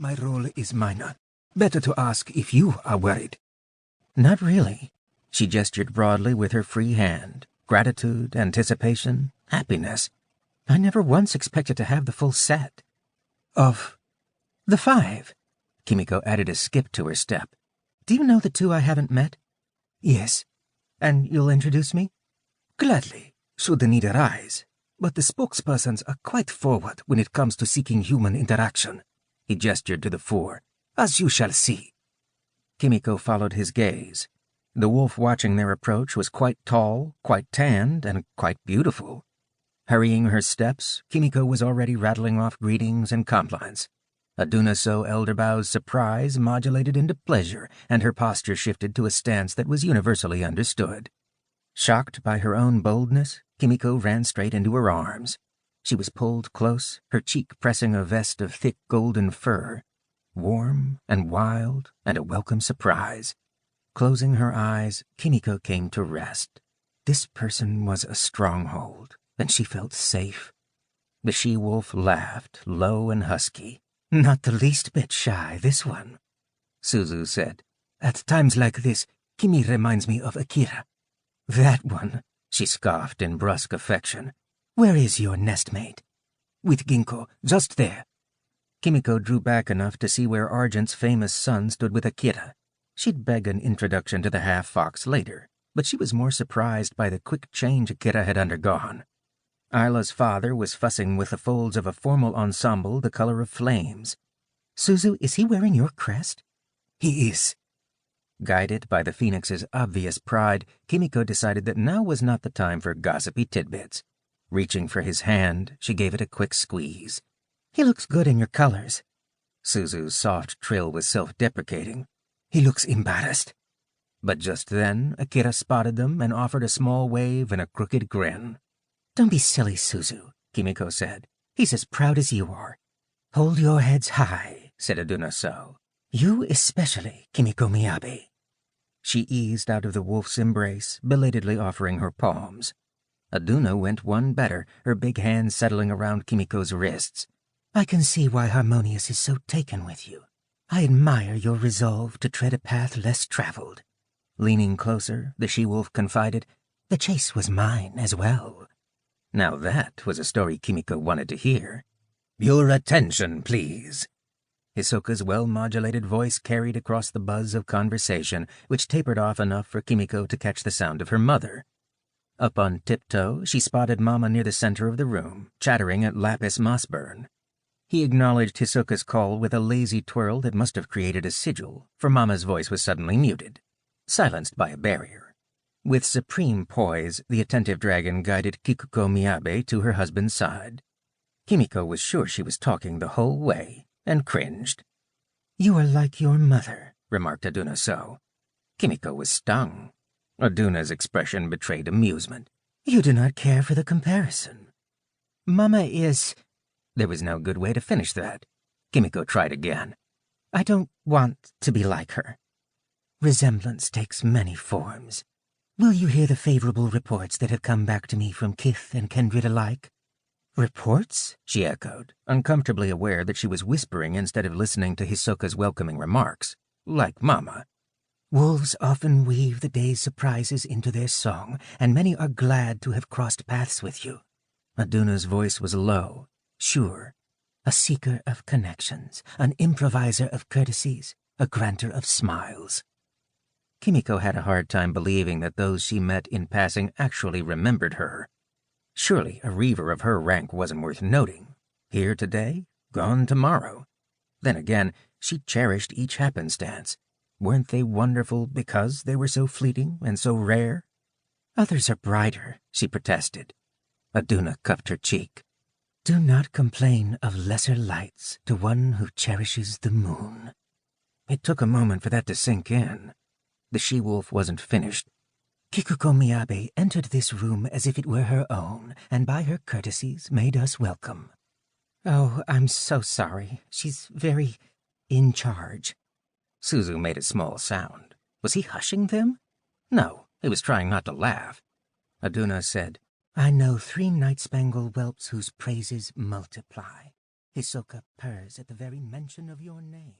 My role is minor. Better to ask if you are worried. Not really. She gestured broadly with her free hand. Gratitude, anticipation, happiness. I never once expected to have the full set. Of the 5. Kimiko added a skip to her step. Do you know the 2 I haven't met? Yes. And you'll introduce me? Gladly, should the need arise. But the spokespersons are quite forward when it comes to seeking human interaction. He gestured to the 4. As you shall see. Kimiko followed his gaze. The wolf watching their approach was quite tall, quite tanned, and quite beautiful. Hurrying her steps, Kimiko was already rattling off greetings and compliments. Adunaso Elderbow's surprise modulated into pleasure, and her posture shifted to a stance that was universally understood. Shocked by her own boldness, Kimiko ran straight into her arms. She was pulled close, her cheek pressing a vest of thick golden fur. Warm and wild and a welcome surprise. Closing her eyes, Kimiko came to rest. This person was a stronghold, and she felt safe. The she-wolf laughed, low and husky. Not the least bit shy, this one, Suuzu said. At times like this, Kimi reminds me of Akira. That one, she scoffed in brusque affection. Where is your nestmate? With Ginkgo, just there. Kimiko drew back enough to see where Argent's famous son stood with Akira. She'd beg an introduction to the half-fox later, but she was more surprised by the quick change Akira had undergone. Isla's father was fussing with the folds of a formal ensemble the color of flames. Suuzu, is he wearing your crest? He is. Guided by the phoenix's obvious pride, Kimiko decided that now was not the time for gossipy tidbits. Reaching for his hand, she gave it a quick squeeze. He looks good in your colors. Suuzu's soft trill was self-deprecating. He looks embarrassed. But just then, Akira spotted them and offered a small wave and a crooked grin. Don't be silly, Suuzu, Kimiko said. He's as proud as you are. Hold your heads high, said Adunaso. You especially, Kimiko Miyabi. She eased out of the wolf's embrace, belatedly offering her palms. Aduna went one better, her big hands settling around Kimiko's wrists. I can see why Harmonious is so taken with you. I admire your resolve to tread a path less traveled. Leaning closer, the she-wolf confided, The chase was mine as well. Now that was a story Kimiko wanted to hear. Your attention, please. Hisoka's well-modulated voice carried across the buzz of conversation, which tapered off enough for Kimiko to catch the sound of her mother. Up on tiptoe, she spotted Mama near the center of the room, chattering at lapis mossburn. He acknowledged Hisoka's call with a lazy twirl that must have created a sigil, for Mama's voice was suddenly muted, silenced by a barrier. With supreme poise, the attentive dragon guided Kikuko Miyabe to her husband's side. Kimiko was sure she was talking the whole way, and cringed. You are like your mother, remarked Adunaso. Kimiko was stung. Aduna's expression betrayed amusement. You do not care for the comparison. Mama is... There was no good way to finish that. Kimiko tried again. I don't want to be like her. Resemblance takes many forms. Will you hear the favorable reports that have come back to me from kith and kindred alike? Reports? She echoed, uncomfortably aware that she was whispering instead of listening to Hisoka's welcoming remarks. Like Mama. Wolves often weave the day's surprises into their song, and many are glad to have crossed paths with you. Aduna's voice was low, sure. A seeker of connections, an improviser of courtesies, a granter of smiles. Kimiko had a hard time believing that those she met in passing actually remembered her. Surely a reaver of her rank wasn't worth noting. Here today, gone tomorrow. Then again, she cherished each happenstance. Weren't they wonderful because they were so fleeting and so rare? Others are brighter, she protested. Aduna cupped her cheek. Do not complain of lesser lights to one who cherishes the moon. It took a moment for that to sink in. The she-wolf wasn't finished. Kikuko Miyabe entered this room as if it were her own, and by her courtesies made us welcome. Oh, I'm so sorry. She's very in charge. Suuzu made a small sound. Was he hushing them? No, he was trying not to laugh. Aduna said, I know 3 night-spangled whelps whose praises multiply. Hisoka purrs at the very mention of your name.